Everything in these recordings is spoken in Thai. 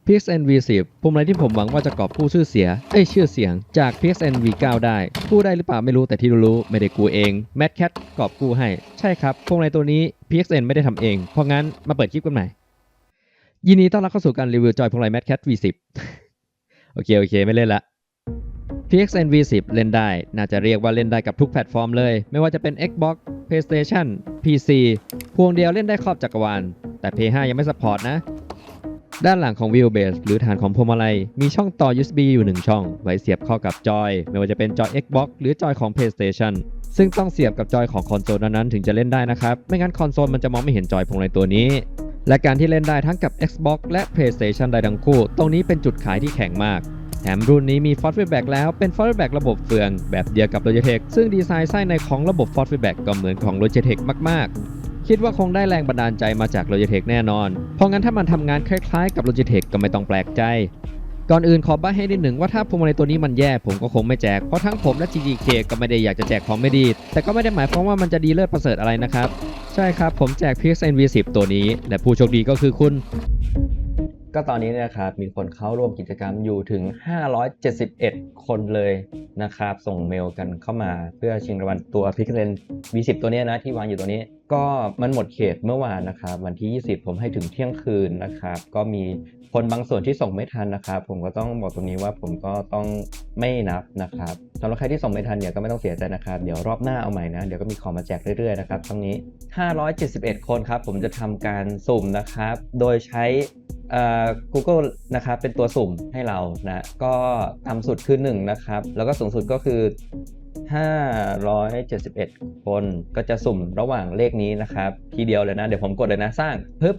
PXN V10 พวงมาลัยที่ผมหวังว่าจะกอบกู้ชื่อเสียงจาก PXN V9 ได้กู้ได้หรือเปล่าไม่รู้แต่ที่รู้ไม่ได้กู้เอง Mad Cat กอบกู้ให้ใช่ครับพวงมาลัยตัวนี้ PXN ไม่ได้ทำเองเพราะงั้นมาเปิดคลิปกันใหม่ยินดีต้อนรับเข้าสู่การรีวิวจอยพวงมาลัย Mad Cat V10 โอเคไม่เล่นละ PXN V10 เล่นได้น่าจะเรียกว่าเล่นได้กับทุกแพลตฟอร์มเลยไม่ว่าจะเป็น Xbox PlayStation PC พวงเดียวเล่นได้ครอบจักรวาลแต่ PS5 ยังไม่ซัพพอร์ตนะด้านหลังของ Wheelbase หรือฐานของพวงมาลัยมีช่องต่อ USB อยู่1ช่องไว้เสียบเข้ากับจอยไม่ว่าจะเป็นจอย Xbox หรือจอยของ PlayStation ซึ่งต้องเสียบกับจอยของคอนโซลนั้นถึงจะเล่นได้นะครับไม่งั้นคอนโซลมันจะมองไม่เห็นจอยพวงมาลัยตัวนี้และการที่เล่นได้ทั้งกับ Xbox และ PlayStation ได้ทั้งคู่ตรงนี้เป็นจุดขายที่แข็งมากแถมรุ่นนี้มี Force Feedback แล้วเป็น Force Feedback ระบบเฟืองแบบเดียวกับ Logitech ซึ่งดีไซน์ไส้ในของระบบ Force Feedback ก็เหมือนของ Logitech มากๆคิดว่าคงได้แรงบันดาลใจมาจาก Logitech แน่นอนเพราะงั้นถ้ามันทำงานคล้ายๆกับ Logitech ก็ไม่ต้องแปลกใจก่อนอื่นขอบ้าให้นิดหนึ่งว่าถ้าพวงมาลัยตัวนี้มันแย่ผมก็คงไม่แจกเพราะทั้งผมและ GGK ก็ไม่ได้อยากจะแจกของไม่ดีแต่ก็ไม่ได้หมายความว่ามันจะดีเลิศประเสริฐอะไรนะครับใช่ครับผมแจก PXN V10 ตัวนี้และผู้โชคดีก็คือคุณก็ตอนนี้นะครับมีคนเข้าร่วมกิจกรรมอยู่ถึง571คนเลยนะครับส่งเมลกันเข้ามาเพื่อชิงรางวัลตัว PXN V10 ตัวนี้นะที่วางอยู่ตัวนี้ก็มันหมดเขตเมื่อวานนะครับวันที่20ผมให้ถึงเที่ยงคืนนะครับก็มีคนบางส่วนที่ส่งไม่ทันนะครับผมก็ต้องบอกตรงนี้ว่าผมก็ต้องไม่นับนะครับสำหรับใครที่ส่งไม่ทันเนี่ยก็ไม่ต้องเสียใจนะครับเดี๋ยวรอบหน้าเอาใหม่นะเดี๋ยวก็มีของมาแจกเรื่อยๆนะครับช่วงนี้571คนครับผมจะทำการสุ่มนะครับโดยใช้Google นะครับเป็นตัวสุ่มให้เรานะก็ต่ำสุดคือ1นะครับแล้วก็สูงสุดก็คือ571คนก็จะสุ่มระหว่างเลขนี้นะครับทีเดียวเลยนะเดี๋ยวผมกดเลยนะสร้างปึ๊บ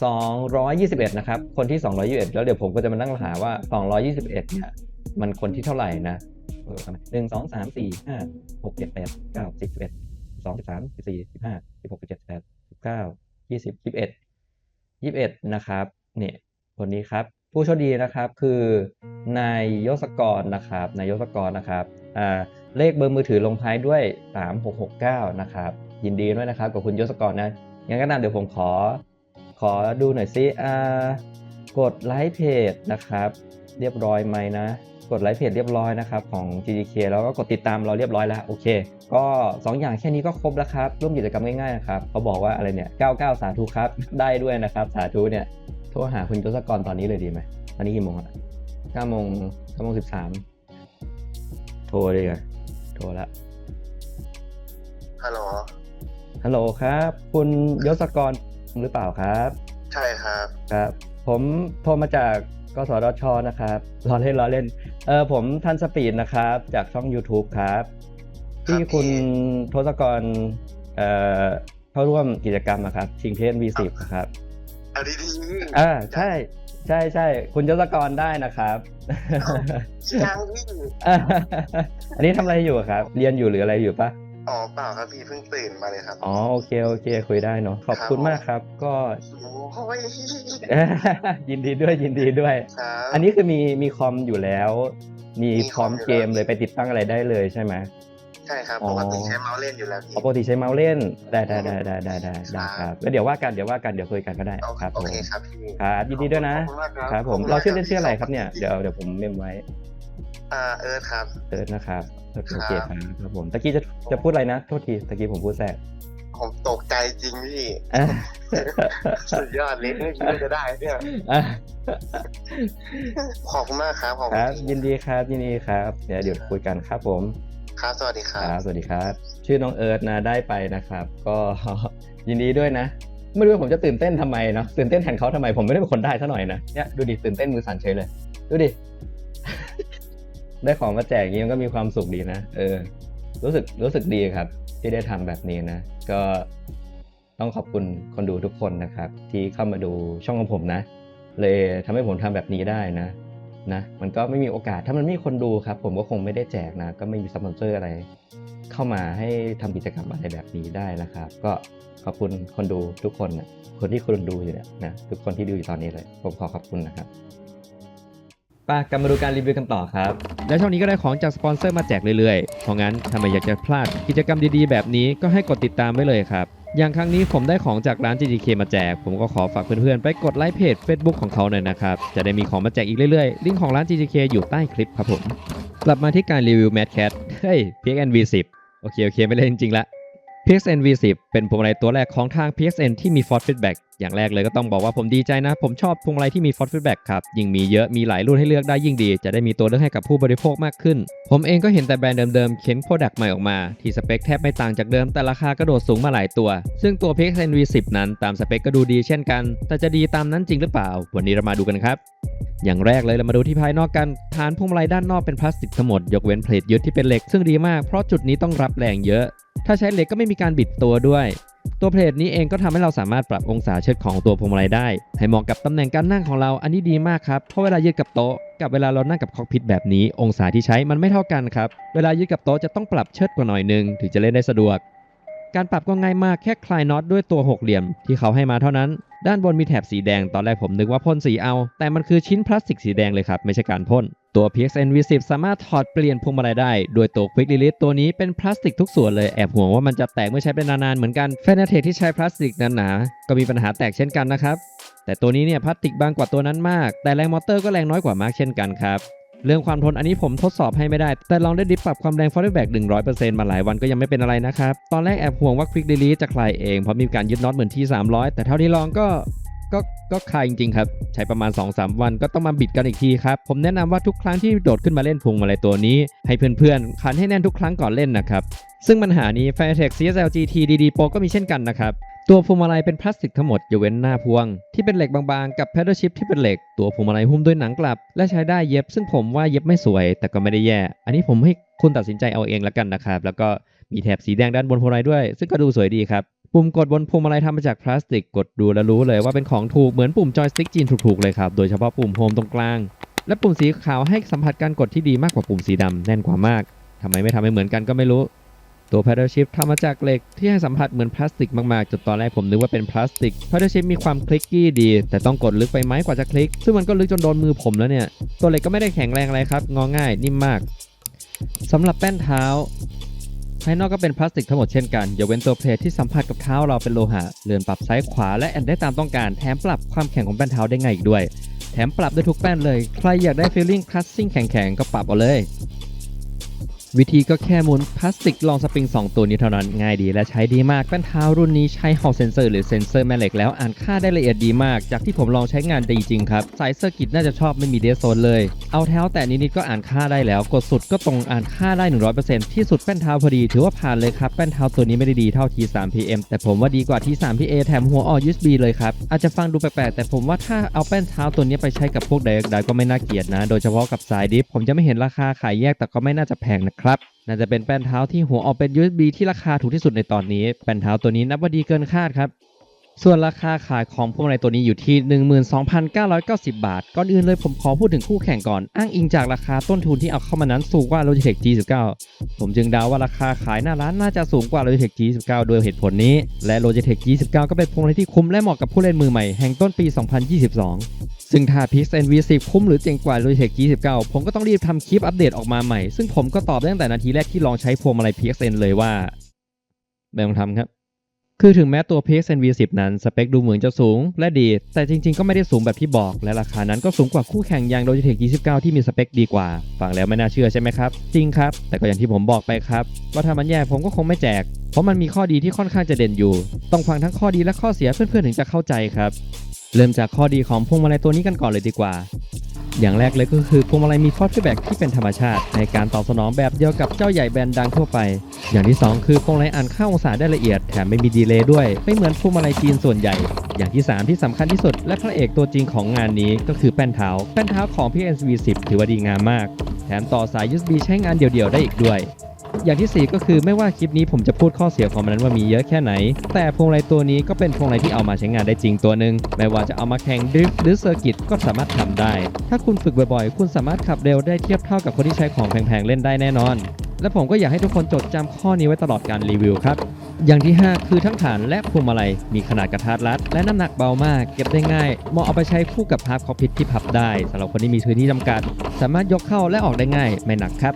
221นะครับคนที่221แล้วเดี๋ยวผมก็จะมานั่งหาว่า221เนี่ยมันคนที่เท่าไหร่นะ1 2 3 4 5 6 7 8 9 10 11 12 13 14 15 16 17 18 19 20 21นะครับเนี่ยคนนี้ครับผู้โชคดีนะครับคือนายยศกรนะครับเลขเบอร์มือถือลงท้ายด้วย3669นะครับยินดีด้วยนะครับกับคุณยศกรนะงั้นก็ตามเดี๋ยวผมขอดูหน่อยซิกดไลค์เพจนะครับเรียบร้อยไหมนะกดไลค์เพจเรียบร้อยนะครับของ GGK แล้วก็กดติดตามเราเรียบร้อยแล้วโอเคก็2อย่างแค่นี้ก็ครบแล้วครับร่วมกิจกรรมง่ายๆนะครับเขาบอกว่าอะไรเนี่ย99สาธุครับได้ด้วยนะครับสาธุเนี่ยโทรหาคุณยศกรตอนนี้เลยดีไหมตอนนี้กี่โมงอะ9 โมง13โทรเลยกันโทรละฮัลโหลครับคุณยศกรหรือเปล่าครับใช่ครับผมโทรมาจากกสทช.นะครับล้อเล่นผมทันสปีดนะครับจากช่อง YouTube ครับที่คุณทศกรเข้าร่วมกิจกรรมนะครับชิงเพชร V10 ครับเอาดีใช่คุณยศกรได้นะครับยังพี่อันนี้ทำอะไรอยู่ครับเรียนอยู่หรืออะไรอยู่ปะอ๋อเปล่าครับพี่เพิ่งตื่นมาเลยครับอ๋อโอเคคุยได้เนาะขอบคุณมากครับก็ยินดีด้วยอันนี้คือมีคอมอยู่แล้วมีพร้อมเกมเลยไปติดตั้งอะไรได้เลยใช่ไหมใช่ครับปกติใช้เมาส์เล่นอยู่แล้วพี่ปกติใช้เมาส์เล่นได้ครับแล้วเดี๋ยวว่ากันเดี๋ยวคุยกันก็ได้ครับโอเคครับพี่ครับยินดีด้วยนะครับผมเราชื่อเล่นชื่ออะไรครับเนี่ยเดี๋ยวผมเมมไว้เอิร์ธครับเอิร์ธนะครับโอเคครับผมตะกี้จะพูดอะไรนะโทษทีตะกี้ผมพูดแทรกผมตกใจจริงพี่สุดยอดเลยไม่คิดว่าจะได้เนี่ยขอบคุณมากครับยินดีครับเดี๋ยวคุยกันครับผมครับสวัสดีครับชื่อน้องเอิร์ธนะได้ไปนะครับก็ยินดีด้วยนะไม่รู้ว่าผมจะตื่นเต้นทำไมเนาะตื่นเต้นแทนเขาทำไมผมไม่ได้เป็นคนได้ซะหน่อยนะเนี่ยดูดิตื่นเต้นมือสั่นเฉยเลยดูดิ ได้ของมาแจกอย่างนี้มันก็มีความสุขดีนะรู้สึกดีครับที่ได้ทำแบบนี้นะก็ต้องขอบคุณคนดูทุกคนนะครับที่เข้ามาดูช่องของผมนะเลยทำให้ผมทำแบบนี้ได้นะมันก็ไม่มีโอกาสถ้ามันไม่มีคนดูครับผมก็คงไม่ได้แจกนะก็ไม่มีสปอนเซอร์อะไรเข้ามาให้ทำกิจกรรมอะไรแบบนี้ได้นะครับก็ขอบคุณคนดูทุกคนนะคนที่คุณดูอยู่เนี่ยนะทุกคนที่ดูอยู่ตอนนี้เลยผมขอบคุณนะครับกลับมาดูการรีวิวกันต่อครับและช่องนี้ก็ได้ของจากสปอนเซอร์มาแจกเรื่อยๆเพราะงั้นถ้าไม่อยากจะพลาดกิจกรรมดีๆแบบนี้ก็ให้กดติดตามไว้เลยครับ อย่างครั้งนี้ผมได้ของจากร้าน GTK มาแจกผมก็ขอฝากเพื่อนๆไปกดไลค์เพจ Facebook ของเขาหน่อยนะครับจะได้มีของมาแจกอีกเรื่อยๆลิงก์ของร้าน GTK อยู่ใต้คลิปครับผมกลับมาที่การรีวิว Mad Cat เฮ้ย PXN V10 โอเคไม่เล่นจริงๆละ PXN V10 เป็นพวงมาลัยตัวแรกของทาง PXN ที่มี Force Feedback อย่างแรกเลยก็ต้องบอกว่าผมดีใจนะผมชอบพวงมาลัยที่มี Force Feedback ครับยิ่งมีเยอะมีหลายรุ่นให้เลือกได้ยิ่งดีจะได้มีตัวเลือกให้กับผู้บริโภคมากขึ้นผมเองก็เห็นแต่แบรนด์เดิมๆเข็น Product ใหม่ออกมาที่สเปคแทบไม่ต่างจากเดิมแต่ราคากระโดดสูงมาหลายตัวซึ่งตัว PXN V10 นั้นตามสเปคก็ดูดีเช่นกันแต่จะดีตามนั้นจริงหรือเปล่าวันนี้เรามาดูกันครับอย่างแรกเลยเรามาดูที่ภายนอกกันฐานพวงมาลัยด้านนอกเป็นพลาสติกทั้งหมดยกเว้นเพลทยึดที่เป็นเหล็กซึ่งดีมากเพราะจุดนี้ต้องรับแรงเยอะถ้าใช้เหล็กก็ไม่มีการบิดตัวด้วยตัวเพลทนี้เองก็ทำให้เราสามารถปรับองศาเชิดของตัวพวงมาลัยได้ให้เหมาะกับตำแหน่งการนั่งของเราอันนี้ดีมากครับเพราะเวลายืดกับโต๊ะกับเวลาเรานั่งกับคอกพิทแบบนี้องศาที่ใช้มันไม่เท่ากันครับเวลายืดกับโต๊ะจะต้องปรับเชิดกว่าหน่อยนึงถึงจะเล่นได้สะดวกการปรับก็ง่ายมากแค่คลายน็อตด้วยตัวหกเหลี่ยมที่เขาให้มาเท่านั้นด้านบนมีแถบสีแดงตอนแรกผมนึกว่าพ่นสีเอาแต่มันคือชิ้นพลาสติกสีแดงเลยครับไม่ใช่การพ่นตัว PXN V10 สามารถถอดเปลี่ยนพวงมาลัยได้โดยตัว Quick Release ตัวนี้เป็นพลาสติกทุกส่วนเลยแอบห่วงว่ามันจะแตกเมื่อใช้ไปนานๆเหมือนกันแฟนเทคที่ใช้พลาสติกหนาๆก็มีปัญหาแตกเช่นกันนะครับแต่ตัวนี้เนี่ยพลาสติกบางกว่าตัวนั้นมากแต่แรงมอเตอร์ก็แรงน้อยกว่ามากเช่นกันครับเรื่องความทนอันนี้ผมทดสอบให้ไม่ได้แต่ลองได้ดิฟปรับความแรง Feedback 100% มาหลายวันก็ยังไม่เป็นอะไรนะครับตอนแรกแอบห่วงว่า Quick Release จะคลายเองเพราะมีการยึดน็อตเหมือนที่300แต่เท่าที่ลองก็คลายจริงๆครับใช้ประมาณ 2-3 วันก็ต้องมาบิดกันอีกทีครับผมแนะนำว่าทุกครั้งที่โดดขึ้นมาเล่นพวงมาลัยตัวนี้ให้เพื่อนๆขันให้แน่นทุกครั้งก่อนเล่นนะครับซึ่งปัญหานี้ Fanatec CSL GT DD Pro ก็มีเช่นกันนะครับตัวพวงมาลัยเป็นพลาสติกทั้งหมดยกเว้นหน้าพวงที่เป็นเหล็กบางๆกับ Paddle Shift ที่เป็นเหล็กตัวพวงมาลัยหุ้มด้วยหนังกลับและใช้ได้เย็บซึ่งผมว่าเย็บไม่สวยแต่ก็ไม่ได้แย่อันนี้ผมให้คุณตัดสินใจเอาเองแล้วกันนะครับแล้วก็มีแถบสีแดงด้านบนพวงมาลัยด้วยซึ่งก็ดูสวยดีครับปุ่มกดบนพวงมาลัยทำมาจากพลาสติกกดดูแล้วรู้เลยว่าเป็นของถูกเหมือนปุ่มจอยสติ๊กจีนถูกๆเลยครับโดยเฉพาะปุ่มโฮมตรงกลางและปุ่มสีขาวให้สัมผัสการกดที่ดีมากกว่าปุ่มสีดำแน่นกว่ามากทำไมไม่ทำให้เหมือนกันก็ไม่รู้ตัว Paddle Shift ทำมาจากเหล็กที่ให้สัมผัสเหมือนพลาสติกมากๆจนตอนแรกผมนึกว่าเป็นพลาสติก Paddle Shift มีความคลิกกี้ดีแต่ต้องกดลึกไปไหมกว่าจะคลิกซึ่งมันก็ลึกจนโดนมือผมแล้วเนี่ยตัวเหล็กก็ไม่ได้แข็งแรงอะไรครับงอง่ายนิ่มมากสำหรับแป้นเท้าภายนอกก็เป็นพลาสติกทั้งหมดเช่นกันยกเว้นตัวเพลทที่สัมผัสกับเท้าเราเป็นโลหะเลื่อนปรับซ้ายขวาและแอนได้ตามต้องการแถมปรับความแข็งของแป้นเท้าได้ง่ายอีกด้วยแถมปรับได้ทุกแป้นเลยใครอยากได้ฟีลลิ่งคลัสซิ่งแข็งๆก็ปรับเอาเลยวิธีก็แค่หมุนพลาสติกลองสปริง2ตัวนี้เท่านั้นง่ายดีและใช้ดีมากแป้นเท้ารุ่นนี้ใช้ Hall Sensor หรือเซนเซอร์แม่เหล็กแล้วอ่านค่าได้ละเอียดดีมากจากที่ผมลองใช้งานดีจริงครับสายเซอร์กิตน่าจะชอบไม่มีเดสโซนเลยเอาเท้าแต่นิดๆก็อ่านค่าได้แล้วกดสุดก็ตรงอ่านค่าได้ 100% ที่สุดแป้นเท้าพอดีถือว่าผ่านเลยครับแป้นเท้าตัวนี้ไม่ได้ดีเท่า T3PM แต่ผมว่าดีกว่า T3PA แถมหัวออก USB เลยครับอาจจะฟังดูแปลกๆแต่ผมว่าถ้าเอาแป้นเท้าตัวนี้ไปใช้กับพวกไดก็ไม่น่าเกลียดนะโดยเฉพาะกับสายดิฟผมจะไม่เห็นราคาขายแยกแต่ก็ไม่น่าจะแพงนะครับน่าจะเป็นแป้นเท้าที่หัวออกเป็น USB ที่ราคาถูกที่สุดในตอนนี้แป้นเท้าตัวนี้นับว่าดีเกินคาดครับส่วนราคาขายของพวงมาลัยตัวนี้อยู่ที่ 12,990 บาทก่อนอื่นเลยผมขอพูดถึงคู่แข่งก่อนอ้างอิงจากราคาต้นทุนที่เอาเข้ามานั้นสูงกว่า Logitech G19 ผมจึงเดาว่าราคาขายหน้าร้านน่าจะสูงกว่า Logitech G19 โดยเหตุผลนี้และ Logitech G19 ก็เป็นพวงมาลัยที่คุ้มและเหมาะกับผู้เล่นมือใหม่แห่งต้นปี 2022 ซึ่งถ้า PXN V10 คุ้มหรือเจ๋งกว่า Logitech G19 ผมก็ต้องรีบทำคลิปอัปเดตออกมาใหม่ซึ่งผมก็ตอบตั้งแต่นาทีแรกที่ลองใช้พวงมาลัย PXN เลยว่าไม่ต้องทำครับคือถึงแม้ตัว PXN V10 นั้นสเปคดูเหมือนจะสูงและดีแต่จริงๆก็ไม่ได้สูงแบบที่บอกและราคานั้นก็สูงกว่าคู่แข่งอย่าง Logitech G19 ที่มีสเปคดีกว่าฟังแล้วไม่น่าเชื่อใช่ไหมครับจริงครับแต่ก็อย่างที่ผมบอกไปครับว่าถ้ามันแย่ผมก็คงไม่แจกเพราะมันมีข้อดีที่ค่อนข้างจะเด่นอยู่ต้องฟังทั้งข้อดีและข้อเสียเพื่อนๆถึงจะเข้าใจครับเริ่มจากข้อดีของพวงมาลัยตัวนี้กันก่อนเลยดีกว่าอย่างแรกเลยก็คือพวงมาลัยมี Force Feedback ที่เป็นธรรมชาติในการตอบสนองแบบเดียวกับเจ้าใหญ่แบรนด์ดังทั่วไปอย่างที่2คือพวงมาลัยอ่านค่าองศาได้ละเอียดแถมไม่มีดีเลย์ด้วยไม่เหมือนพวงมาลัยจีนส่วนใหญ่อย่างที่3ที่สำคัญที่สุดและพระเอกตัวจริงของงานนี้ก็คือแป้นเท้าของ PXN V10 ถือว่าดีงามมากแถมต่อสาย USB ใช้งานเดี่ยวๆได้อีกด้วยอย่างที่4ก็คือไม่ว่าคลิปนี้ผมจะพูดข้อเสียของมันนั้นว่ามีเยอะแค่ไหนแต่พวงมาลัยตัวนี้ก็เป็นพวงมาลัยที่เอามาใช้งานได้จริงตัวหนึ่งไม่ว่าจะเอามาแข่งดริฟต์หรือเซอร์กิตก็สามารถทำได้ถ้าคุณฝึกบ่อยๆคุณสามารถขับเร็วได้เทียบเท่ากับคนที่ใช้ของแพงๆเล่นได้แน่นอนและผมก็อยากให้ทุกคนจดจำข้อนี้ไว้ตลอดการรีวิวครับอย่างที่5คือทั้งฐานและพวงมาลัยมีขนาดกระทัดรัดและน้ำหนักเบามากเก็บได้ง่ายเหมาะเอาไปใช้คู่กับฮาร์ดคอปพิทที่พับได้สำหรับคนที่มีพื้นที่จำกัดสามารถยกเข้าและออกได้ง่ายไม่หนักครับ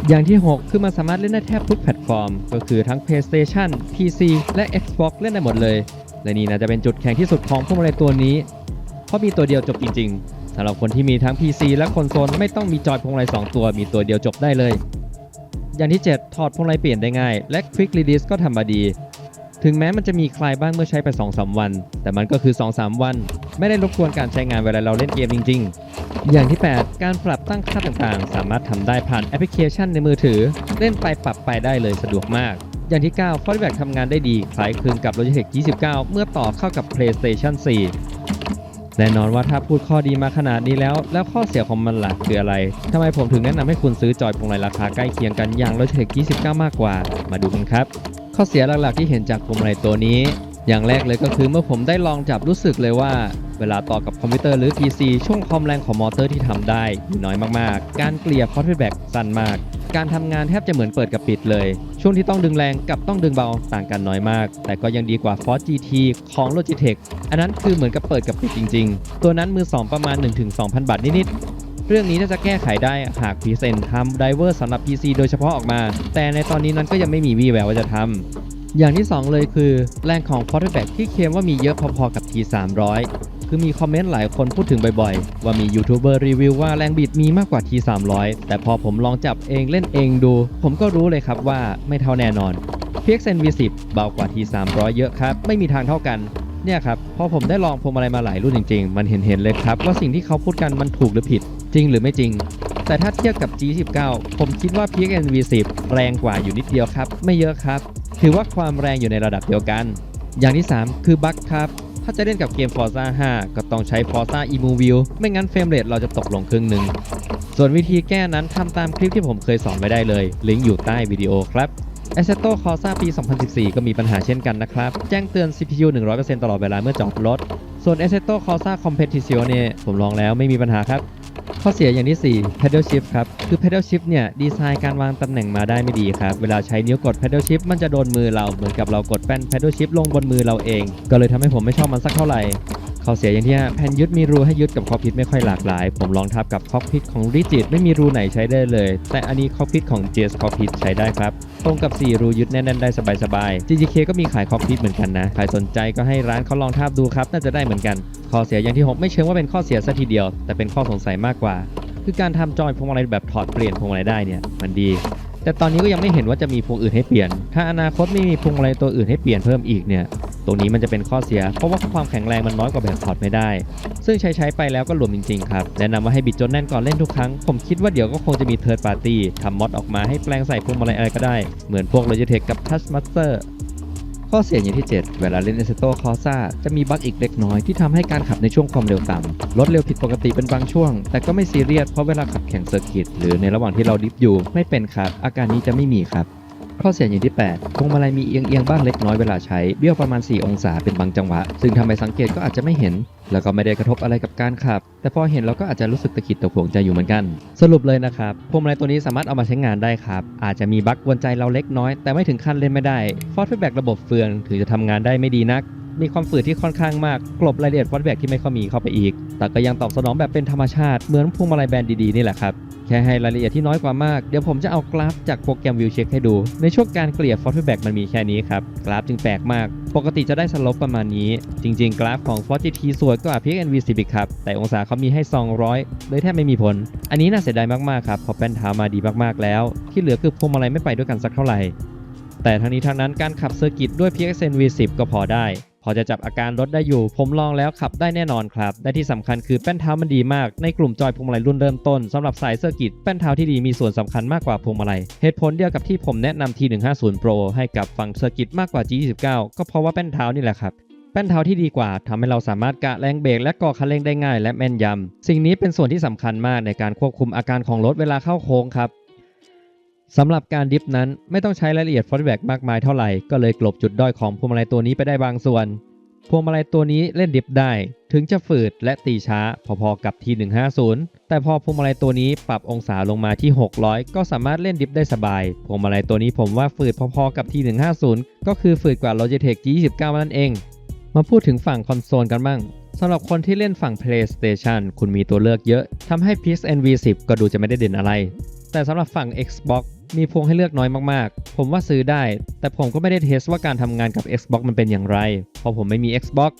อย่างที่ 6 คือมันสามารถเล่นได้แทบทุกแพลตฟอร์มก็คือทั้ง PlayStation PC และ Xbox เล่นได้หมดเลยและนี่น่าจะเป็นจุดแข็งที่สุดของพวงมาลัยตัวนี้เพราะมีตัวเดียวจบจริงๆสำหรับคนที่มีทั้ง PC และคอนโซลไม่ต้องมีจอยพวงมาลัย2ตัวมีตัวเดียวจบได้เลยอย่างที่ 7 ถอดพวงมาลัยเปลี่ยนได้ง่ายและ Quick Release ก็ทำมาดีถึงแม้มันจะมีคลายบ้างเมื่อใช้ไป 2-3 วันแต่มันก็คือ 2-3 วันไม่ได้รบกวนการใช้งานเวลาเราเล่นเกมจริงๆอย่างที่ 8 การปรับตั้งค่าต่างๆสามารถทำได้ผ่านแอปพลิเคชันในมือถือเล่นไปปรับไปได้เลยสะดวกมากอย่างที่ 9 Feedback ทำงานได้ดีคล้ายคลึงกับ Logitech G19 เมื่อต่อเข้ากับ PlayStation 4 แน่นอนว่าถ้าพูดข้อดีมาขนาดนี้แล้วข้อเสียของมันล่ะคืออะไรทำไมผมถึงแนะนำให้คุณซื้อจอยพวงมาลัยราคาใกล้เคียงกันอย่าง Logitech G19 มากกว่ามาดูกันครับข้อเสียหลักๆที่เห็นจากพวงมาลัยตัวนี้อย่างแรกเลยก็คือเมื่อผมได้ลองจับรู้สึกเลยว่าเวลาต่อกับคอมพิวเตอร์หรือ PC ช่วงความแรงของมอเตอร์ที่ทำได้มีน้อยมากๆการเกลี่ยคอร์สฟีดแบ็กสั้นมากการทำงานแทบจะเหมือนเปิดกับปิดเลยช่วงที่ต้องดึงแรงกับต้องดึงเบาต่างกันน้อยมากแต่ก็ยังดีกว่า Force GT ของ Logitech อันนั้นคือเหมือนกับเปิดกับปิดจริงๆตัวนั้นมือ2ประมาณ 1-2,000 บาทนิดๆเรื่องนี้น่าจะแก้ไขได้หาก PSN ทำไดเวอร์สำหรับ PC โดยเฉพาะออกมาแต่ในตอนนี้นั้นก็ยังไม่มีวี่แววว่าจะทำอย่างที่ 2 เลยคือแรงของ Feedback ที่เคลมว่ามีเยอะพอๆกับ T300 คือมีคอมเมนต์หลายคนพูดถึงบ่อยๆว่ามียูทูบเบอร์รีวิวว่าแรงบิดมีมากกว่า T300 แต่พอผมลองจับเองเล่นเองดูผมก็รู้เลยครับว่าไม่เท่าแน่นอน PXN V10 เบากว่า T300 เยอะครับไม่มีทางเท่ากันเนี่ยครับพอผมได้ลองพวงมาลัยมาหลายรุ่นจริงๆมันเห็นเลยครับว่าสิ่งที่เขาพูดกันมันถูกหรือผิดจริงหรือไม่จริงแต่ถ้าเทียบกับ G19 ผมคิดว่า PXN V10 แรงกว่าอยู่นิดเดียวครับไม่เยอะครับถือว่าความแรงอยู่ในระดับเดียวกันอย่างที่ 3 คือบั๊กครับถ้าจะเล่นกับเกม Forza 5 ก็ต้องใช้ Forza Emuview ไม่งั้นเฟรมเรทเราจะตกลงครึ่งหนึ่งส่วนวิธีแก้นั้นทำตามคลิปที่ผมเคยสอนไว้ได้เลยลิงก์อยู่ใต้วิดีโอครับ Assetto Corsa ปี 2014 ก็มีปัญหาเช่นกันนะครับแจ้งเตือน CPU 100% ตลอดเวลาเมื่อจอดรถส่วน Assetto Corsa Competizione ผมลองแล้วไม่มีปัญหาครับข้อเสียอย่างที่ 4 Pedal Shift ครับคือ Pedal Shift เนี่ยดีไซน์การวางตำแหน่งมาได้ไม่ดีครับเวลาใช้นิ้วกด Pedal Shift มันจะโดนมือเราเหมือนกับเรากดแป้น Pedal Shift ลงบนมือเราเองก็เลยทำให้ผมไม่ชอบมันสักเท่าไหร่ข้อเสียอย่างที่ 5 แผ่นยึดมีรูให้ยึดกับคอกพิทไม่ค่อยหลากหลายผมลองทับกับคอกพิทของ Rigid ไม่มีรูไหนใช้ได้เลยแต่อันนี้คอกพิทของ JS Cockpit ใช้ได้ครับตรงกับ4รูยึดแน่นๆได้สบายๆ GGK ก็มีขายคอกพิทเหมือนกันนะใครสนใจก็ให้ร้านเขาลองทาบดูครับน่าจะได้เหมือนกันข้อเสียอย่างที่ 6 ไม่เชิงว่าเป็นข้อเสียซะทีเดียวแต่เป็นข้อสงสัยมากกว่าคือการทำจอยพวงมาลัยแบบถอดเปลี่ยนพวงมาลัยได้เนี่ยมันดีแต่ตอนนี้ก็ยังไม่เห็นว่าจะมีพวงอื่นให้เปลี่ยนถ้าอนาคตไม่มีพวงมาลัยตัวอื่นให้เปลี่ยนเพิ่มอีกเนี่ยตรงนี้มันจะเป็นข้อเสียเพราะว่าความแข็งแรงมันน้อยกว่าแบบถอดไม่ได้ซึ่งใช้ไปแล้วก็หลวมจริงๆครับแนะนำว่าให้บิดจนแน่นก่อนเล่นทุกครั้งผมคิดว่าเดี๋ยวก็คงจะมี Third Party ทำมอดออกมาให้แปลงใส่พวงมาลัยอะไรก็ได้เหมือนพวก Logitech กับ Touchmasterข้อเสียอย่างที่ 7 เวลาเล่น Assetto Corsa จะมีบั๊กอีกเล็กน้อยที่ทำให้การขับในช่วงความเร็วต่ำลดเร็วผิดปกติเป็นบางช่วงแต่ก็ไม่ซีเรียสเพราะเวลาขับแข่งเซอร์กิตหรือในระหว่างที่เราดิฟอยู่ไม่เป็นครับอาการนี้จะไม่มีครับข้อเสียอย่างที่ 8 พวงมาลัยมีเอียงบ้างเล็กน้อยเวลาใช้เบี้ยวประมาณ4 องศาเป็นบางจังหวะซึ่งทำให้สังเกตก็อาจจะไม่เห็นแล้วก็ไม่ได้กระทบอะไรกับการขับแต่พอเห็นเราก็อาจจะรู้สึกตะขิดตะขวงใจอยู่เหมือนกันสรุปเลยนะครับพวงมาลัยตัวนี้สามารถเอามาใช้งานได้ครับอาจจะมีบั๊กกวนใจเราเล็กน้อยแต่ไม่ถึงขั้นเล่นไม่ได้ Force Feedback ระบบเฟืองถึงจะทำงานได้ไม่ดีนักมีความฝืดที่ค่อนข้างมากกลบรายละเอียด Force Feedback ที่ไม่ค่อยมีเข้าไปอีกแต่ก็ยังตอบสนองแบบเป็นธรรมชาติเหมือนพวงมาลัยแบรนด์ดีๆนี่แหละครับแค่ให้รายละเอียดที่น้อยกว่ามากเดี๋ยวผมจะเอากราฟจากโปรแกรม View Check ให้ดูในช่วงการเกลี่ย Force Feedback มันมีแค่นี้ครับกราฟจึงแปลกมากปกติจะได้สโลปประมาณนี้จริงๆกราฟของ Force GT สวยกว่า PXN V10 อีกครับแต่องศาเขามีให้ 200เลยแทบไม่มีผลอันนี้น่าเสียดายมากๆครับเพราะแป้นเท้ามาดีมากๆแล้วที่เหลือคือพวงมาลัยไม่ไปด้วยกันสักเท่าไหร่แต่ทั้งนี้ทั้งนั้นการขับเซอร์กิตด้วย PXN V10 ก็พอได้พอจะจับอาการรถได้อยู่ผมลองแล้วขับได้แน่นอนครับและที่สำคัญคือแป้นเท้ามันดีมากในกลุ่มจอยพวงมาลัยรุ่นเริ่มต้นสำหรับสายเซอร์กิตแป้นเท้าที่ดีมีส่วนสำคัญมากกว่าพวงมาลัยเหตุผลเดียวกับที่ผมแนะนำ T150 Pro ให้กับฝั่งเซอร์กิตมากกว่า G29 ก็เพราะว่าแป้นเท้านี่แหละครับแป้นเท้าที่ดีกว่าทำให้เราสามารถกะแรงเบรกและก่อคันเร่งได้ง่ายและแม่นยำสิ่งนี้เป็นส่วนที่สำคัญมากในการควบคุมอาการของรถเวลาเข้าโค้งครับสำหรับการดิฟนั้นไม่ต้องใช้รายละเอียด Feedback มากมายเท่าไหร่ก็เลยกลบจุดด้อยของพวงมาลัยตัวนี้ไปได้บางส่วนพวงมาลัยตัวนี้เล่นดิฟได้ถึงจะฝืดและตีช้าพอๆกับ T150 แต่พอพวงมาลัยตัวนี้ปรับองศาลงมาที่600ก็สามารถเล่นดิฟได้สบายพวงมาลัยตัวนี้ผมว่าฝืดพอๆกับ T150 ก็คือฝืดกว่า Logitech G29 นั่นเองมาพูดถึงฝั่งคอนโซลกันบ้างสำหรับคนที่เล่นฝั่ง PlayStation คุณมีตัวเลือกเยอะทำให้ PSN V10 ก็ดูจะไม่ได้เด่นอะไร แต่สำหรับฝั่ง Xbox มีพวงให้เลือกน้อยมากๆผมว่าซื้อได้แต่ผมก็ไม่ได้เทสว่าการทำงานกับ Xbox มันเป็นอย่างไรเพราะผมไม่มี Xbox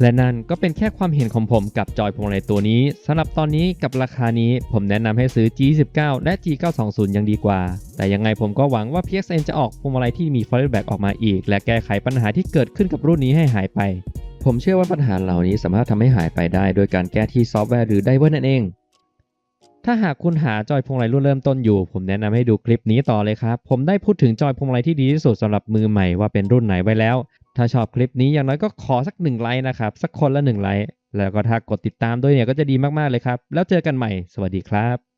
และนั่นก็เป็นแค่ความเห็นของผมกับจอยพวงมาลัยตัวนี้สำหรับตอนนี้กับราคานี้ผมแนะนำให้ซื้อ G19 และ G920 ยังดีกว่าแต่ยังไงผมก็หวังว่า PSN จะออกพวงมาลัยที่มี Fallback ออกมาอีกและแก้ไขปัญหาที่เกิดขึ้นกับรุ่นนี้ให้หายไปผมเชื่อว่าปัญหาเหล่านี้สามารถทำให้หายไปได้โดยการแก้ที่ซอฟต์แวร์หรือไดเวอร์นั่นเองถ้าหากคุณหาจอยพวงมาลัยรุ่นเริ่มต้นอยู่ผมแนะนำให้ดูคลิปนี้ต่อเลยครับผมได้พูดถึงจอยพวงมาลัยที่ดีที่สุดสำหรับมือใหม่ว่าเป็นรุ่นไหนไว้แล้วถ้าชอบคลิปนี้อย่างน้อยก็ขอสัก1ไลค์นะครับสักคนละ1ไลค์แล้วก็ถ้ากดติดตามด้วยเนี่ยก็จะดีมากๆเลยครับแล้วเจอกันใหม่สวัสดีครับ